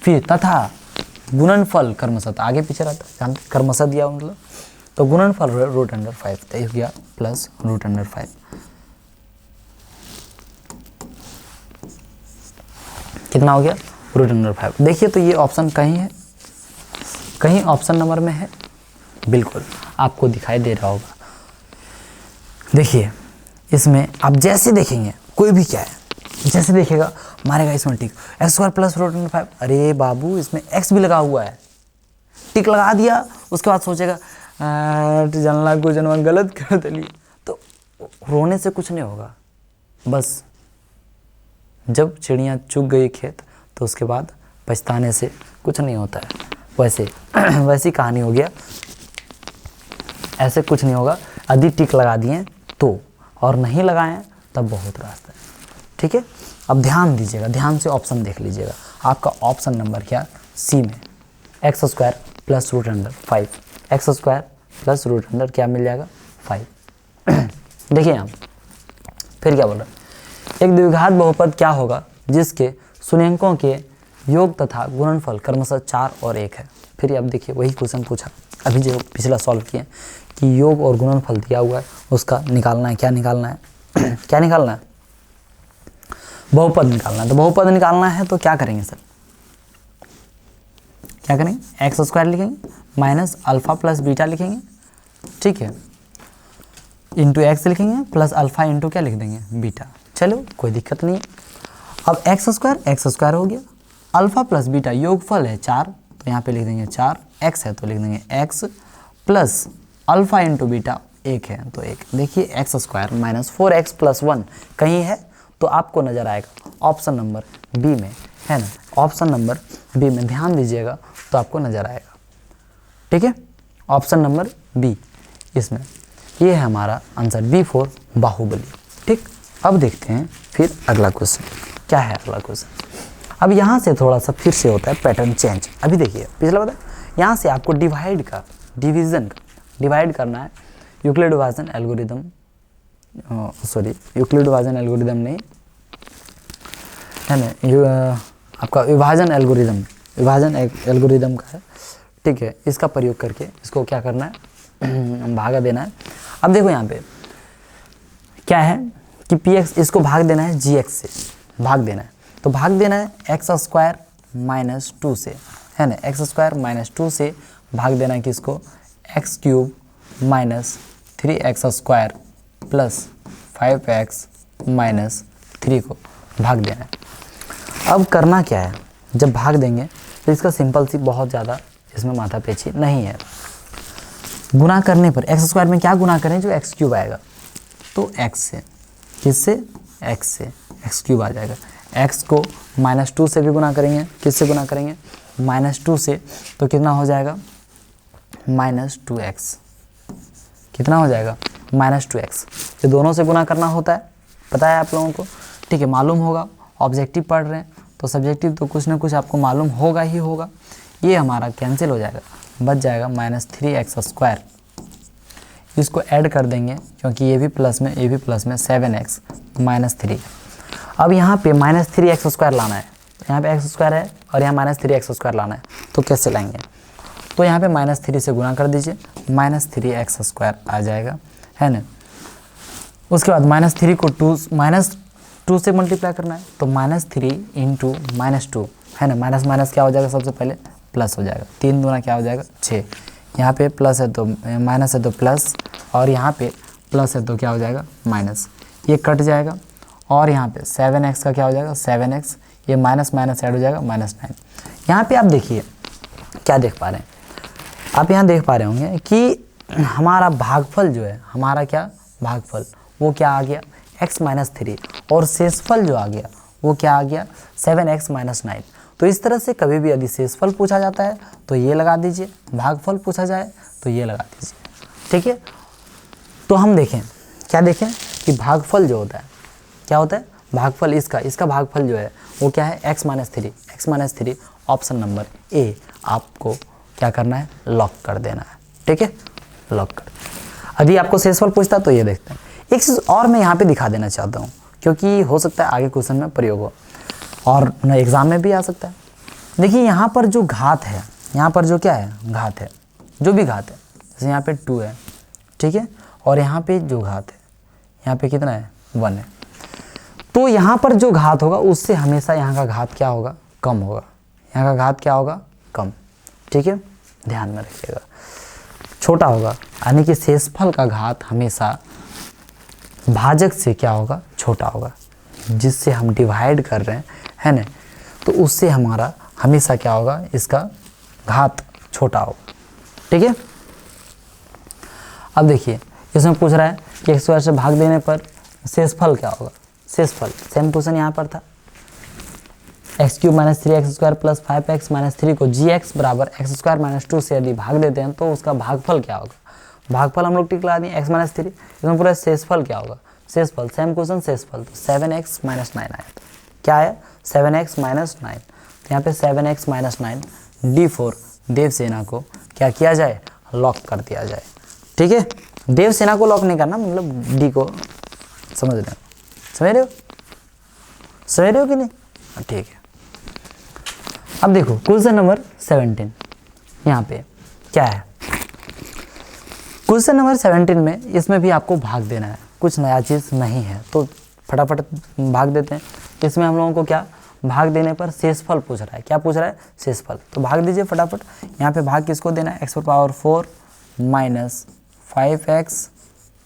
फिर तथा गुणनफल क्रमशः, आगे पीछे रहता है जानते, क्रमशः दिया हुआ मतलब, तो गुणनफल √5, तो हो गया प्लस √5, कितना हो गया, √5। देखिए तो ये ऑप्शन कहीं ऑप्शन नंबर में है, बिल्कुल आपको दिखाई दे रहा होगा। देखिए इसमें आप जैसे देखेंगे, कोई भी क्या है, जैसे देखेगा मारेगा इसमें टिक, x² प्लस √5, अरे बाबू इसमें x भी लगा हुआ है, टिक लगा दिया, उसके बाद सोचेगा जानला को जनवा गलत कर दिली, तो रोने से कुछ नहीं होगा, बस जब चिड़िया चुग गई खेत तो उसके बाद पछताने से कुछ नहीं होता है, वैसी कहानी हो गया, ऐसे कुछ नहीं होगा। यदि टिक लगा दिए तो, और नहीं लगाएं तब बहुत रास्ता है। ठीक है, अब ध्यान दीजिएगा, ध्यान से ऑप्शन देख लीजिएगा, आपका ऑप्शन नंबर क्या, सी में x² प्लस √5, x² प्लस √, क्या मिल जाएगा, 5। देखिए यहाँ फिर क्या बोल रहा है, एक द्विघात बहुपद क्या होगा जिसके शून्यकों के योग तथा गुणनफल क्रमशः 4 और 1 है। फिर अब देखिए वही क्वेश्चन पूछा अभी जो पिछला सॉल्व किए कि योग और गुणनफल दिया हुआ है, उसका निकालना है, क्या निकालना है क्या निकालना है, बहुपद निकालना है। तो बहुपद निकालना है तो क्या करेंगे सर, क्या करेंगे, x² लिखेंगे माइनस अल्फ़ा प्लस बीटा लिखेंगे, ठीक है, इंटू x लिखेंगे प्लस अल्फ़ा इंटू क्या लिख देंगे, बीटा। चलो कोई दिक्कत नहीं है। अब x² हो गया, अल्फा प्लस बीटा योगफल है 4, तो यहाँ पे लिख देंगे 4, x है तो लिख देंगे x plus alpha into beta 1 है तो 1। देखिए x square minus 4x plus 1 कहीं है तो आपको नज़र आएगा ऑप्शन नंबर बी में, है ना, ऑप्शन नंबर बी में ध्यान दीजिएगा तो आपको नज़र आएगा। ठीक है, ऑप्शन नंबर बी इसमें, ये है हमारा आंसर B4 बाहुबली। ठीक, अब देखते हैं फिर अगला क्वेश्चन क्या है। अगला क्वेश्चन अब यहाँ से थोड़ा सा फिर से होता है पैटर्न चेंज। अभी देखिए पिछला बता, यहाँ से आपको डिवाइड करना है यूक्लिड विभाजन एल्गोरिदम, सॉरी यूक्लिड विभाजन एल्गोरिदम नहीं है ना, आपका विभाजन एल्गोरिदम का है। ठीक है, इसका प्रयोग करके इसको क्या करना है, भागा देना है। अब देखो यहाँ पे क्या है कि px इसको भाग देना है gx से, भाग देना है तो भाग देना है एक्स स्क्वायर माइनस 2 से, है ना, एक्स स्क्वायर माइनस 2 से भाग देना है किसको, x cube minus 3x square plus 5x minus 3 को भाग देना है। अब करना क्या है, जब भाग देंगे तो इसका सिंपल सी, बहुत ज़्यादा इसमें माथा पेची नहीं है। गुना करने पर एक्स स्क्वायर में क्या गुना करें, जो एक्स क्यूब आएगा तो एक्स से, किससे, एक्स से, एक्स क्यूब आ जाएगा। एक्स को माइनस 2 से भी गुना करेंगे, किससे गुना करेंगे, माइनस 2 से, तो कितना हो जाएगा, माइनस 2x, कितना हो जाएगा, माइनस 2x। ये दोनों से गुना करना होता है, पता है आप लोगों को। ठीक है, मालूम होगा, ऑब्जेक्टिव पढ़ रहे हैं तो सब्जेक्टिव तो कुछ ना कुछ आपको मालूम होगा ही होगा। ये हमारा कैंसिल हो जाएगा, बच जाएगा माइनस 3x स्क्वायर। इसको ऐड कर देंगे क्योंकि ये भी प्लस में 7x माइनस 3। अब यहाँ पे माइनस 3x स्क्वायर लाना है, यहाँ पे x स्क्वायर है और यहाँ माइनस 3x स्क्वायर लाना है, तो कैसे लाएंगे, तो यहाँ पे माइनस 3 से गुना कर दीजिए, माइनस 3x स्क्वायर आ जाएगा, है ना। उसके बाद माइनस 3 को माइनस 2 से मल्टीप्लाई करना है, तो माइनस 3 इंटू माइनस 2, है ना, माइनस माइनस क्या हो जाएगा, सबसे पहले प्लस हो जाएगा, 3 दूना क्या हो जाएगा 6, यहाँ पे प्लस है तो माइनस है तो प्लस, और यहाँ पे प्लस है तो क्या हो जाएगा माइनस, ये कट जाएगा, और यहाँ पे 7x का क्या हो जाएगा 7x, ये माइनस माइनस ऐड हो जाएगा माइनस 9। यहाँ पे आप देखिए क्या देख पा रहे हैं, आप यहाँ देख पा रहे होंगे कि हमारा भागफल जो है, हमारा क्या भागफल, वो क्या आ गया x माइनस 3, और शेषफल जो आ गया वो क्या आ गया 7x माइनस 9। तो इस तरह से कभी भी यदि शेषफल पूछा जाता है तो ये लगा दीजिए, भागफल पूछा जाए तो ये लगा दीजिए। ठीक है, तो हम देखें, क्या देखें कि भागफल जो होता है, क्या होता है भागफल, इसका भागफल जो है वो क्या है x माइनस 3, ऑप्शन नंबर ए आपको क्या करना है, लॉक कर देना है। ठीक है, लॉक कर। यदि आपको शेषफल पूछता तो ये देखते हैं। एक चीज़ और मैं यहाँ पे दिखा देना चाहता हूँ, क्योंकि हो सकता है आगे क्वेश्चन में प्रयोग हो और न एग्ज़ाम में भी आ सकता है। देखिए यहाँ पर जो घात है, यहाँ पर जो क्या है घात है, जो भी घात है, जैसे यहाँ पे 2 है, ठीक है, और यहाँ पे जो घात है, यहाँ पे कितना है 1 है, तो यहाँ पर जो घात होगा उससे हमेशा यहाँ का घात क्या होगा, कम होगा, यहाँ का घात क्या होगा, कम। ठीक है, ध्यान में रखिएगा, छोटा होगा, यानी कि शेषफल का घात हमेशा भाजक से क्या होगा, छोटा होगा, जिससे हम डिवाइड कर रहे हैं, है ना, तो उससे हमारा हमेशा क्या होगा, इसका घात छोटा होगा। ठीक है, अब देखिए इसमें पूछ रहा है कि x स्क्वायर से भाग देने पर शेषफल क्या होगा, शेषफल सेम क्वेश्चन यहाँ पर था, x cube minus 3x square plus 5x minus 3 को gx बराबर एक्स स्क्वायर माइनस 2 से यदि भाग देते हैं तो उसका भागफल क्या होगा। भागफल हम लोग टिक लगा दिए x माइनस 3, इसमें पूरा शेषफल क्या होगा, शेषफल सेम क्वेश्चन, शेषफल तो 7x माइनस 9 आया था, क्या है 7x माइनस 9, तो यहाँ पे 7x माइनस 9 D4 देवसेना को क्या किया जाए, लॉक कर दिया जाए। ठीक है, देवसेना को लॉक नहीं करना, मतलब डी को समझ रहे हो कि नहीं, ठीक है। अब देखो क्वेश्चन नंबर 17, यहाँ पे क्या है, क्वेश्चन नंबर 17 में इसमें भी आपको भाग देना है, कुछ नया चीज़ नहीं है, तो फटाफट भाग देते हैं। इसमें हम लोगों को क्या भाग देने पर शेषफल पूछ रहा है, क्या पूछ रहा है, शेषफल, तो भाग दीजिए फटाफट। यहाँ पे भाग किसको देना है, x पर पावर 4 माइनस 5x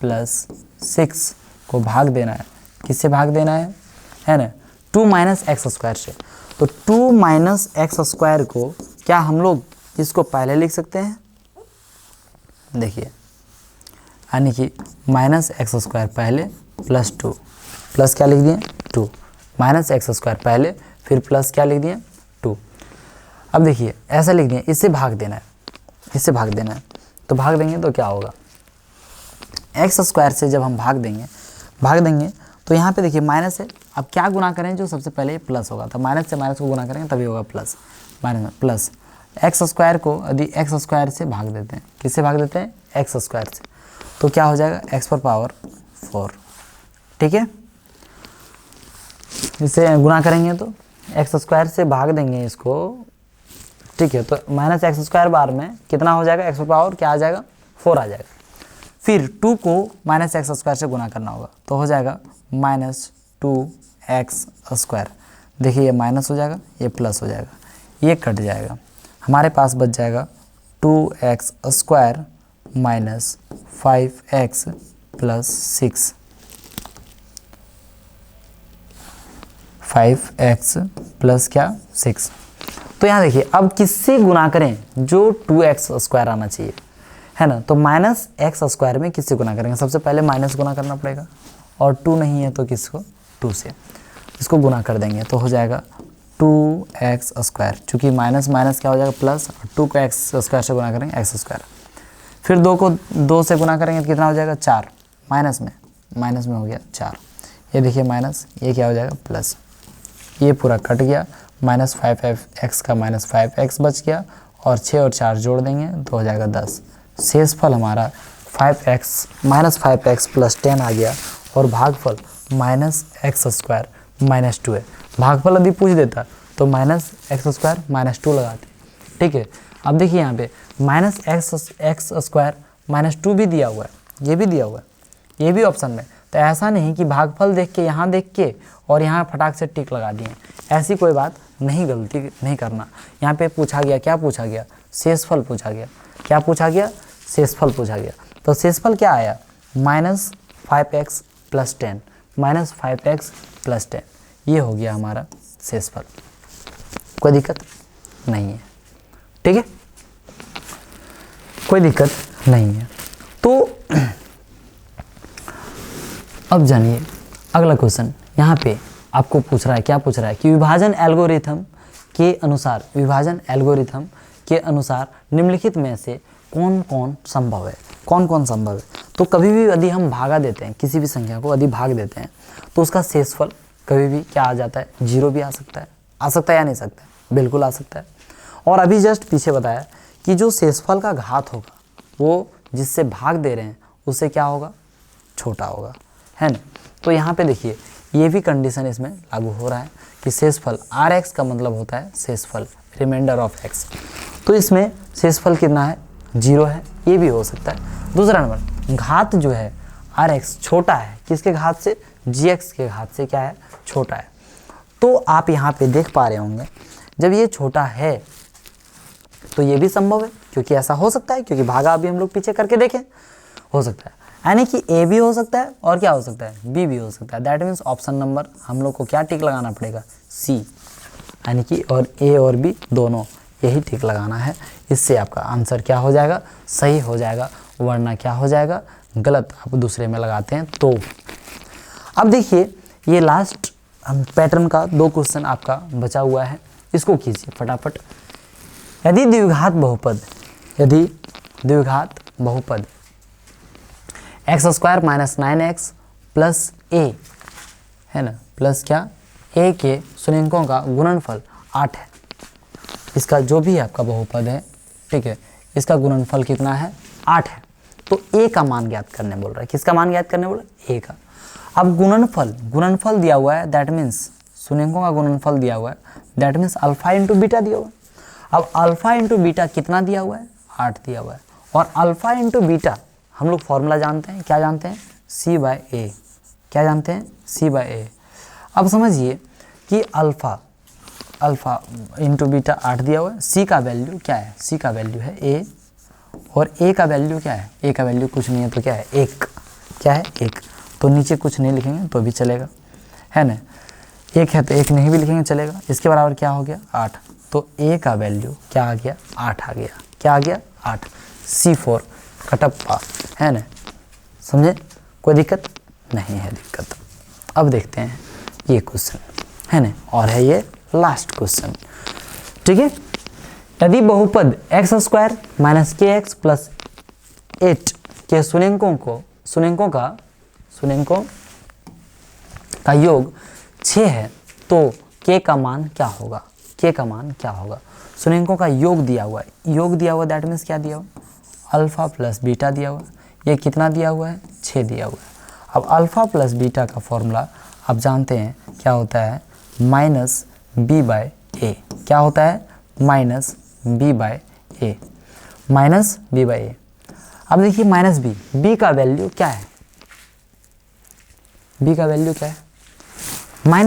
प्लस 6 को भाग देना है, किससे भाग देना है ना, 2 माइनस एक्स स्क्वायर से। तो 2 माइनस एक्स स्क्वायर को क्या हम लोग इसको पहले लिख सकते हैं, देखिए, यानी कि माइनस एक्स स्क्वायर पहले प्लस 2, प्लस क्या लिख दिए 2, माइनस एक्स स्क्वायर पहले फिर प्लस क्या लिख दिए 2। अब देखिए ऐसा लिख दिए, इससे भाग देना है, इससे भाग देना है, तो भाग देंगे तो क्या होगा, एक्स स्क्वायर से जब हम भाग देंगे तो यहाँ पे देखिए माइनस है, अब क्या गुना करें, जो सबसे पहले प्लस होगा, तो माइनस से माइनस को गुना करेंगे तभी होगा प्लस, माइनस में प्लस एक्स स्क्वायर को यदि एक्स स्क्वायर से भाग देते हैं, किससे भाग देते हैं, एक्स स्क्वायर से, तो क्या हो जाएगा एक्स पर पावर 4, ठीक है। इसे गुना करेंगे तो एक्स स्क्वायर से भाग देंगे इसको, ठीक है, तो माइनस एक्स स्क्वायर बार में कितना हो जाएगा, एक्स पर पावर क्या आ जाएगा 4 आ जाएगा। फिर 2 को माइनस एक्स स्क्वायर से गुना करना होगा, तो हो जाएगा माइनस 2x स्क्वायर, देखिए ये माइनस हो जाएगा, ये प्लस हो जाएगा, ये कट जाएगा, हमारे पास बच जाएगा 2x square minus 5x plus 6, 5x plus क्या 6। तो यहाँ देखिए अब किससे गुना करें, जो 2x स्क्वायर आना चाहिए, है ना, तो माइनस एक्स स्क्वायर में किससे गुना करेंगे, सबसे पहले माइनस गुना करना पड़ेगा, और 2 नहीं है तो किसको 2 से, इसको गुना कर देंगे तो हो जाएगा 2x स्क्वायर, चूँकि माइनस माइनस क्या हो जाएगा प्लस, 2 को एक्स स्क्वायर से गुना करेंगे एक्स स्क्वायर, फिर 2 को 2 से गुना करेंगे तो कितना हो जाएगा 4, माइनस में हो गया 4, ये देखिए माइनस, ये क्या हो जाएगा प्लस, ये पूरा कट गया, माइनस 5x का माइनस 5x बच गया, और 6 और 4 जोड़ देंगे तो हो जाएगा 10, शेषफल हमारा 5x माइनस 5x प्लस 10 आ गया, और भागफल माइनस एक्स स्क्वायर माइनस 2 है। भागफल यदि पूछ देता तो माइनस एक्स स्क्वायर माइनस 2 लगाते, ठीक है। अब देखिए यहाँ पे माइनस एक्स स्क्वायर माइनस 2 भी दिया हुआ है, ये भी दिया हुआ है, ये भी ऑप्शन में, तो ऐसा नहीं कि भागफल देख के यहाँ देख के और यहाँ फटाक से टिक लगा दिए, ऐसी कोई बात नहीं, गलती नहीं करना। यहाँ पे पूछा गया, क्या पूछा गया, शेषफल पूछा गया, क्या पूछा गया, शेषफल पूछा गया, तो शेषफल क्या आया minus 5x plus 10, minus 5x plus 10, ये हो गया हमारा शेषफल, कोई दिक्कत नहीं है, ठीक है, कोई दिक्कत नहीं है। तो अब जानिए अगला क्वेश्चन, यहाँ पे आपको पूछ रहा है, क्या पूछ रहा है कि विभाजन एल्गोरिथम के अनुसार निम्नलिखित में से कौन कौन संभव है, कौन कौन संभव है। तो कभी भी यदि हम भागा देते हैं, किसी भी संख्या को यदि भाग देते हैं, तो उसका शेषफल कभी भी क्या आ जाता है, 0 भी आ सकता है या नहीं सकता है, बिल्कुल आ सकता है। और अभी जस्ट पीछे बताया कि जो शेषफल का घात होगा वो जिससे भाग दे रहे हैं उससे क्या होगा, छोटा होगा, है ना। तो यहाँ पे देखिए ये भी कंडीशन इसमें लागू हो रहा है कि शेषफल Rx का मतलब होता है शेषफल रिमाइंडर ऑफ x, तो इसमें शेषफल कितना है 0 है, ये भी हो सकता है। दूसरा नंबर, घात जो है Rx छोटा है, किसके घात से, Gx के घात से क्या है, छोटा है। तो आप यहाँ पे देख पा रहे होंगे जब ये छोटा है तो ये भी संभव है, क्योंकि ऐसा हो सकता है, क्योंकि भागा अभी हम लोग पीछे करके देखें, हो सकता है, यानी कि ए भी हो सकता है और क्या हो सकता है, बी भी हो सकता है। दैट मीन्स ऑप्शन नंबर हम लोग को क्या टिक लगाना पड़ेगा, सी, यानी कि और ए और बी दोनों यही टिक लगाना है, इससे आपका आंसर क्या हो जाएगा, सही हो जाएगा, वरना क्या हो जाएगा, गलत आप दूसरे में लगाते हैं। तो अब देखिए ये लास्ट पैटर्न का 2 क्वेश्चन आपका बचा हुआ है, इसको कीजिए फटाफट। यदि द्विघात बहुपद x square minus 9x plus A, है ना, प्लस क्या ए के शून्यंकों का गुणनफल 8 है, इसका जो भी आपका बहुपद है, ठीक है, इसका गुणनफल कितना है 8 है, तो ए का मान ज्ञात करने बोल रहा है, किसका मान ज्ञात करने बोल रहा है, ए का। अब गुणनफल दिया हुआ है, दैट मीन्स शून्यंकों का गुणनफल दिया हुआ है, that means alpha into beta दिया हुआ है। अब अल्फा इंटू बीटा कितना दिया हुआ है, 8 दिया हुआ है, और अल्फा इंटू बीटा हम लोग फॉर्मूला जानते हैं, क्या जानते हैं, C/A, क्या जानते हैं, C/A। अब समझिए कि अल्फा इंटू बीटा 8 दिया हुआ है, C का वैल्यू क्या है, C का वैल्यू है A, और A का वैल्यू क्या है, A का वैल्यू कुछ नहीं है तो क्या है 1, क्या है 1, तो नीचे कुछ नहीं लिखेंगे तो भी चलेगा, है ना। एक है तो एक नहीं भी लिखेंगे चलेगा। इसके बराबर क्या हो गया 8, तो a का वैल्यू क्या आ गया 8 आ गया। क्या आ गया 8। C4 कटप्पा है ना, समझे, कोई दिक्कत नहीं है दिक्कत। अब देखते हैं ये क्वेश्चन है ना, और है ये लास्ट क्वेश्चन, ठीक है। यदि बहुपद x² - kx प्लस 8 के शून्यंकों का योग 6 है तो k का मान क्या होगा। k का मान क्या होगा। शून्यंकों का योग दिया हुआ है, योग दिया हुआ दैट मीन्स क्या दिया हुआ, अल्फा प्लस बीटा दिया हुआ। ये कितना दिया हुआ है 6 दिया हुआ है। अब अल्फा प्लस बीटा का फॉर्मूला आप जानते हैं क्या होता है, -b/a। क्या होता है -b/a, -b/a। अब देखिए -b का वैल्यू क्या है, b का वैल्यू क्या है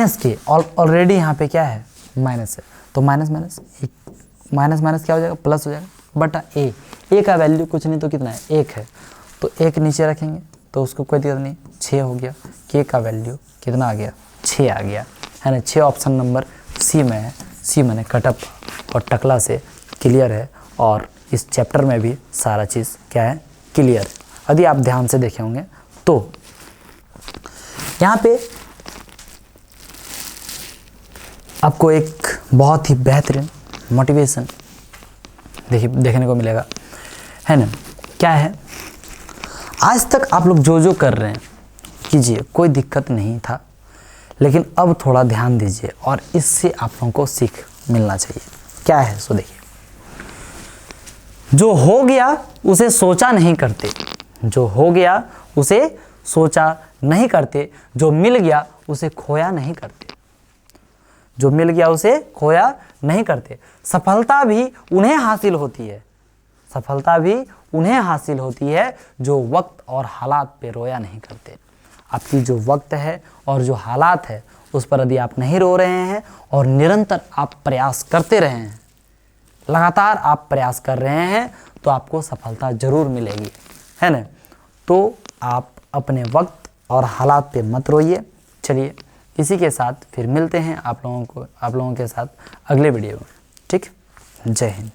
-k, ऑलरेडी यहाँ पे क्या है माइनस है, तो माइनस माइनस क्या हो जाएगा प्लस हो जाएगा बटा a का वैल्यू कुछ नहीं तो कितना है 1 है, तो 1 नीचे रखेंगे तो उसको कोई दिक्कत नहीं, 6 हो गया। k का वैल्यू कितना आ गया 6 आ गया है ना। 6 ऑप्शन नंबर सी में है। सी मैंने कटअप और टकला से क्लियर है, और इस चैप्टर में भी सारा चीज़ क्या है क्लियर है। यदि आप ध्यान से देखे होंगे तो यहाँ पे आपको एक बहुत ही बेहतरीन मोटिवेशन देखने को मिलेगा है ना। क्या है, आज तक आप लोग जो कर रहे हैं कीजिए, कोई दिक्कत नहीं था, लेकिन अब थोड़ा ध्यान दीजिए और इससे आप लोगों को सीख मिलना चाहिए। क्या है सो देखिए, जो हो गया उसे सोचा नहीं करते, जो हो गया उसे सोचा नहीं करते, जो मिल गया उसे खोया नहीं करते, जो मिल गया उसे खोया नहीं करते। सफलता भी उन्हें हासिल होती है, सफलता भी उन्हें हासिल होती है जो वक्त और हालात पे रोया नहीं करते। आपकी जो वक्त है और जो हालात है उस पर यदि आप नहीं रो रहे हैं और निरंतर आप प्रयास करते रहे हैं, लगातार आप प्रयास कर रहे हैं, तो आपको सफलता जरूर मिलेगी, है ना। तो आप अपने वक्त और हालात पे मत रोइए। चलिए इसी के साथ फिर मिलते हैं आप लोगों के साथ अगले वीडियो में। ठीक, जय हिंद।